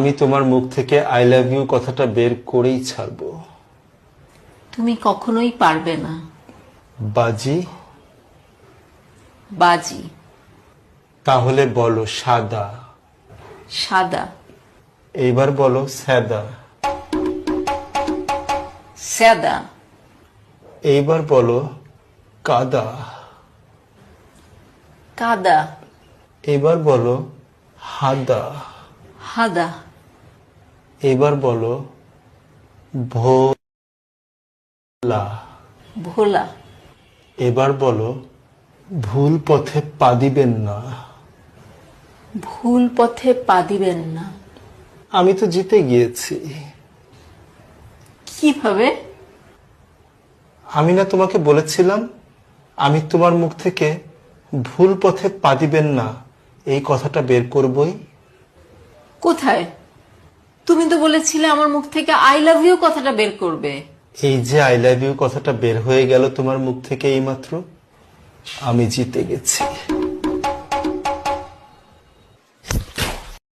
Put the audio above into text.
আমি তোমার মুখ থেকে আই লাভ ইউ কথাটা বের করেই ছাড়বো। তুমি কখনোই পারবে না। বাজি? বাজি। তাহলে বলো সাদা। সাদা। এইবার বলো সাদা। সাদা। এইবার বলো কাদা। কাদা। এবার বলো হাদা। হাদা। এবার বলো ভোলা। ভোলা। এবার বলো ভুল পথে পা দিবেন না। ভুল পথে পা দিবেন না। আমি তো জিতে গিয়েছি। কিভাবে? আমি না তোমাকে বলেছিলাম আমি তোমার মুখ থেকে ভুল পথে পা দিবেন না এই কথাটা বের করবই। কোথায়? তুমি তো বলেছিলে আমার মুখ থেকে আই লাভ ইউ কথাটা বের করবে। এই যে আই লাভ ইউ কথাটা বের হয়ে গেল তোমার মুখ থেকে এইমাত্র, আমি জিতে গেছি।